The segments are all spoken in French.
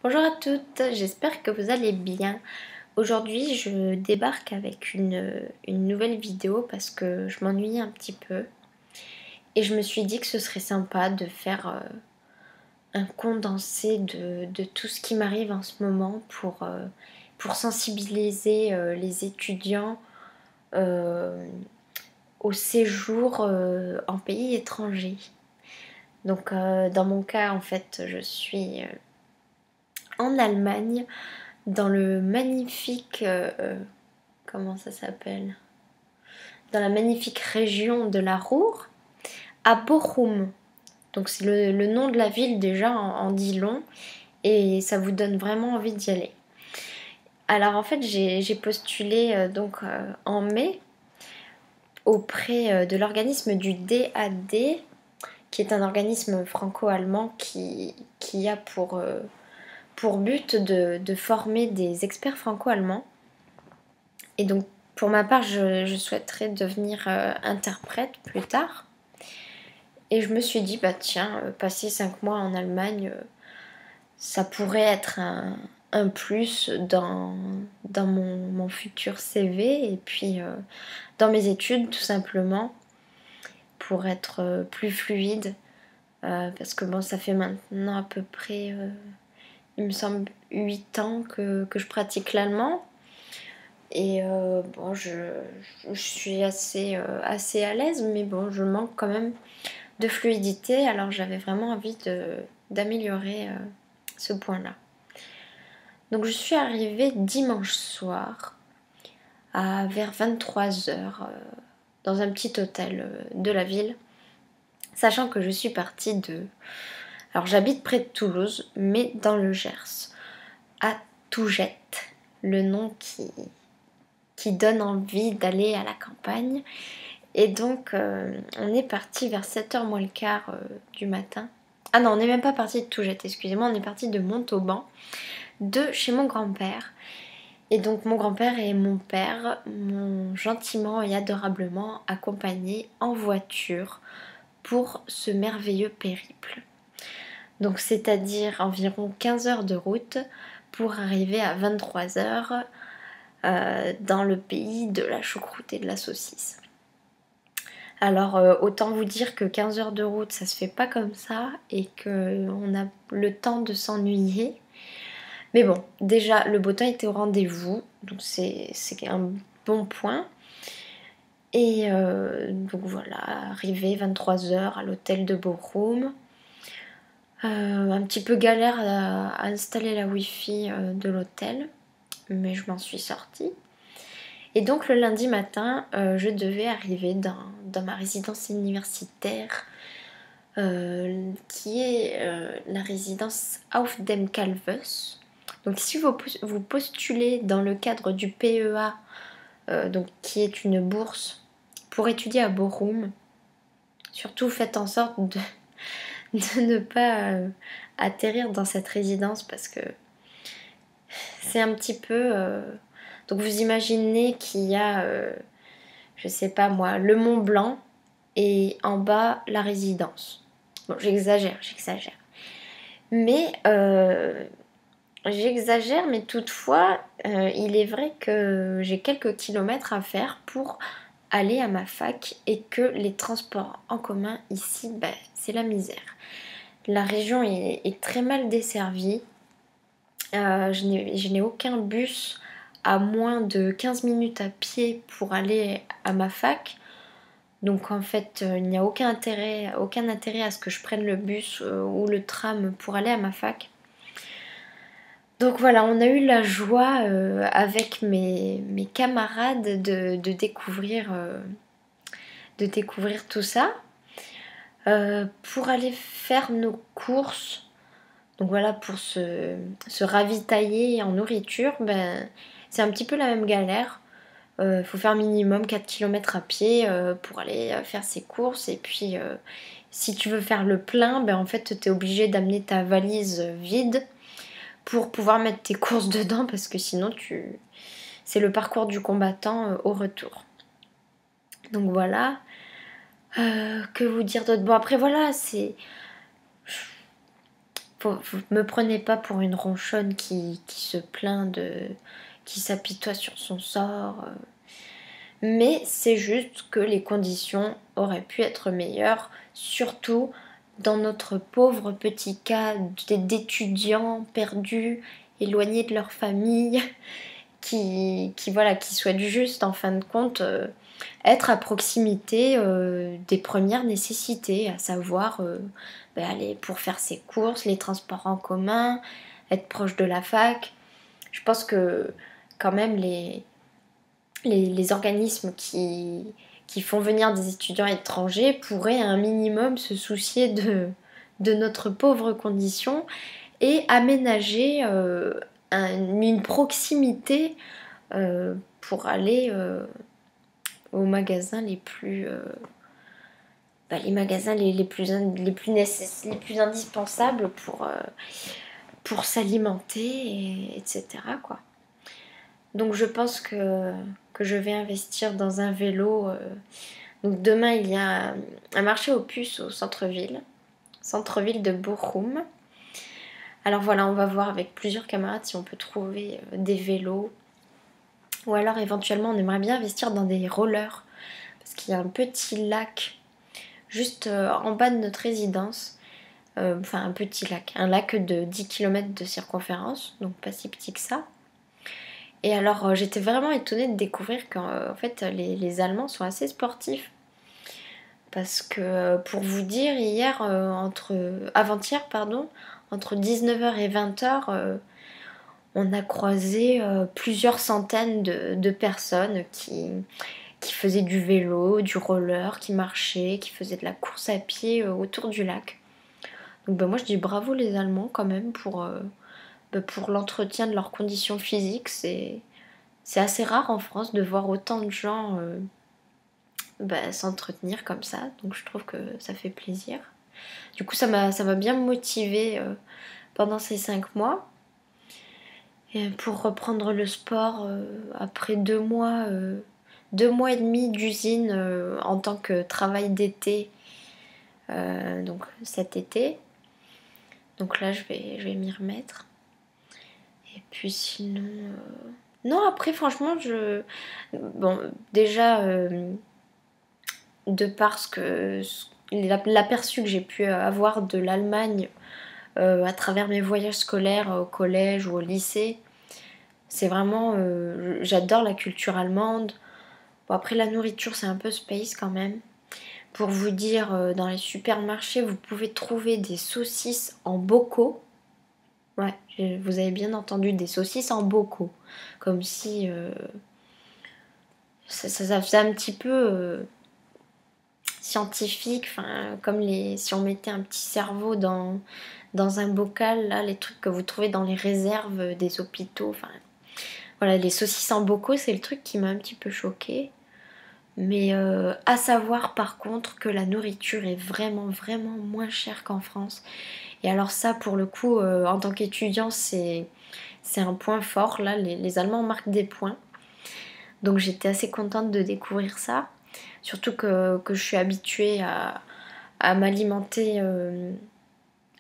Bonjour à toutes, j'espère que vous allez bien. Aujourd'hui, je débarque avec une nouvelle vidéo parce que je m'ennuyais un petit peu. Et je me suis dit que ce serait sympa de faire un condensé de tout ce qui m'arrive en ce moment pour sensibiliser les étudiants euh, au séjour en pays étranger. Donc dans mon cas, en fait, je suis en Allemagne, dans le magnifique... comment ça s'appelle? Dans la magnifique région de la Ruhr, à Bochum. Donc c'est le nom de la ville déjà en dit long et ça vous donne vraiment envie d'y aller. Alors en fait j'ai postulé en mai auprès de l'organisme du DAD, qui est un organisme franco-allemand qui a pour but de former des experts franco-allemands. Et donc pour ma part je souhaiterais devenir interprète plus tard. Et je me suis dit, bah tiens, passer 5 mois en Allemagne, ça pourrait être un plus dans mon futur CV et puis dans mes études tout simplement pour être plus fluide. Parce que bon, ça fait maintenant à peu près, il me semble, 8 ans que je pratique l'allemand. Et bon, je suis assez à l'aise, mais bon, je manque quand même de fluidité, alors j'avais vraiment envie d'améliorer ce point-là. Donc je suis arrivée dimanche soir vers 23 h dans un petit hôtel de la ville, sachant que je suis partie de... Alors j'habite près de Toulouse, mais dans le Gers, à Tougette, le nom qui donne envie d'aller à la campagne. Et donc on est parti vers 7 h moins le quart du matin. Ah non, on n'est même pas parti de Tougette, excusez-moi, on est parti de Montauban, de chez mon grand-père. Et donc mon grand-père et mon père m'ont gentiment et adorablement accompagnée en voiture pour ce merveilleux périple. Donc c'est-à-dire environ 15 heures de route pour arriver à 23 h dans le pays de la choucroute et de la saucisse. Alors autant vous dire que 15 heures de route ça se fait pas comme ça et qu'on a le temps de s'ennuyer. Mais bon, déjà le beau temps était au rendez-vous, donc c'est un bon point. Et donc voilà, arrivé 23 h à l'hôtel de Bochum. Un petit peu galère à installer la wifi de l'hôtel, mais je m'en suis sortie. Et donc le lundi matin, je devais arriver dans ma résidence universitaire, qui est la résidence Auf dem Kalves. Donc si vous postulez dans le cadre du PEA, donc, qui est une bourse pour étudier à Bochum, surtout faites en sorte de ne pas atterrir dans cette résidence parce que c'est un petit peu... Donc vous imaginez qu'il y a, je sais pas moi, le Mont Blanc et en bas la résidence. Bon, j'exagère. Mais j'exagère, mais toutefois, il est vrai que j'ai quelques kilomètres à faire pour aller à ma fac et que les transports en commun ici, ben, c'est la misère. La région est très mal desservie. Je n'ai aucun bus à moins de 15 minutes à pied pour aller à ma fac. Donc en fait, il n'y a aucun intérêt à ce que je prenne le bus ou le tram pour aller à ma fac. Donc voilà, on a eu la joie avec mes camarades de découvrir tout ça. Pour aller faire nos courses, donc voilà, pour se ravitailler en nourriture, ben, c'est un petit peu la même galère. Faut faire minimum 4 km à pied pour aller faire ses courses. Et puis si tu veux faire le plein, ben, en fait tu es obligé d'amener ta valise vide pour pouvoir mettre tes courses dedans, parce que sinon c'est le parcours du combattant au retour. Donc voilà. Que vous dire d'autre? Bon après voilà, Me prenez pas pour une ronchonne qui se plaint qui s'apitoie sur son sort. Mais c'est juste que les conditions auraient pu être meilleures, surtout dans notre pauvre petit cas d'étudiants perdus, éloignés de leur famille, qui souhaitent juste en fin de compte être à proximité des premières nécessités, à savoir aller pour faire ses courses, les transports en commun, être proche de la fac. Je pense que quand même les organismes qui font venir des étudiants étrangers pourraient un minimum se soucier de notre pauvre condition et aménager une proximité pour aller aux magasins les plus les magasins les plus indispensables pour s'alimenter, etc. quoi. Donc je pense que je vais investir dans un vélo. Donc demain il y a un marché aux puces au centre-ville de Bochum. Alors voilà, on va voir avec plusieurs camarades si on peut trouver des vélos. Ou alors éventuellement on aimerait bien investir dans des rollers. Parce qu'il y a un petit lac juste en bas de notre résidence. Enfin un petit lac. Un lac de 10 km de circonférence. Donc pas si petit que ça. Et alors j'étais vraiment étonnée de découvrir qu'en fait les Allemands sont assez sportifs. Parce que pour vous dire, avant-hier, entre 19h et 20h, on a croisé plusieurs centaines de personnes qui faisaient du vélo, du roller, qui marchaient, qui faisaient de la course à pied autour du lac. Donc moi je dis bravo les Allemands quand même pour l'entretien de leurs conditions physiques. C'est assez rare en France de voir autant de gens s'entretenir comme ça, donc je trouve que ça fait plaisir. Du coup ça m'a bien motivée pendant ces 5 mois. Et pour reprendre le sport après 2 mois et demi d'usine en tant que travail d'été, donc cet été. Donc là je vais m'y remettre. Et puis sinon... Non, après franchement bon déjà de par l'aperçu que j'ai pu avoir de l'Allemagne à travers mes voyages scolaires au collège ou au lycée, c'est vraiment... j'adore la culture allemande. Bon, après la nourriture c'est un peu space quand même. Pour vous dire, dans les supermarchés vous pouvez trouver des saucisses en bocaux. Ouais, vous avez bien entendu, des saucisses en bocaux. Comme si... ça faisait un petit peu... scientifique, enfin comme si on mettait un petit cerveau dans un bocal, là, les trucs que vous trouvez dans les réserves des hôpitaux, enfin voilà, les saucisses en bocaux, c'est le truc qui m'a un petit peu choquée. Mais à savoir par contre que la nourriture est vraiment vraiment moins chère qu'en France. Et alors ça pour le coup en tant qu'étudiant c'est un point fort, là les Allemands marquent des points. Donc j'étais assez contente de découvrir ça. Surtout que je suis habituée à m'alimenter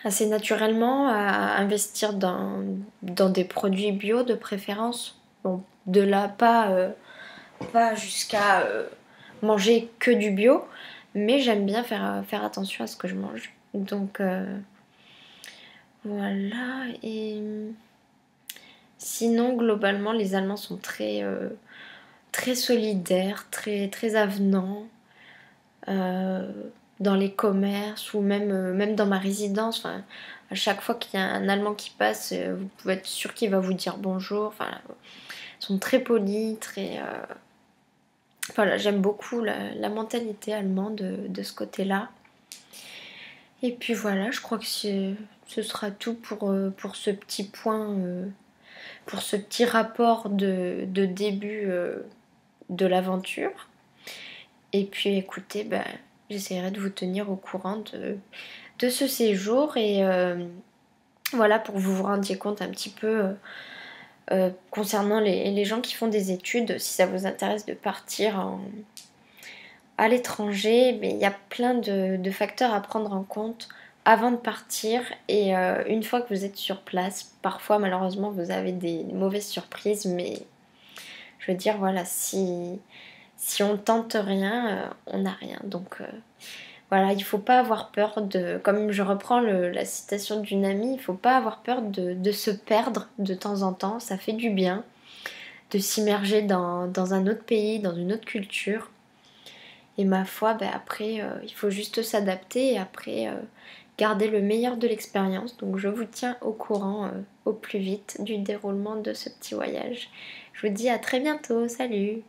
assez naturellement, à investir dans des produits bio de préférence. Bon, de là, pas jusqu'à manger que du bio, mais j'aime bien faire attention à ce que je mange. Donc voilà. Et sinon, globalement, les Allemands sont très solidaires, très avenants. Dans les commerces ou même dans ma résidence. Enfin, à chaque fois qu'il y a un Allemand qui passe, vous pouvez être sûr qu'il va vous dire bonjour. Enfin, ils sont très polis, Voilà, j'aime beaucoup la mentalité allemande de ce côté-là. Et puis voilà, je crois que ce sera tout pour ce petit point, pour ce petit rapport de début de l'aventure. Et puis écoutez, j'essaierai de vous tenir au courant de ce séjour et voilà, pour que vous vous rendiez compte un petit peu concernant les gens qui font des études, si ça vous intéresse de partir à l'étranger, mais il y a plein de facteurs à prendre en compte. avant de partir et une fois que vous êtes sur place, parfois malheureusement vous avez des mauvaises surprises, mais je veux dire voilà, si on tente rien, on n'a rien. Donc voilà, il faut pas avoir peur de, comme je reprends la citation d'une amie, il faut pas avoir peur de se perdre de temps en temps, ça fait du bien de s'immerger dans un autre pays, dans une autre culture. Et ma foi, ben après, il faut juste s'adapter et après garder le meilleur de l'expérience. Donc je vous tiens au courant au plus vite du déroulement de ce petit voyage. Je vous dis à très bientôt, salut!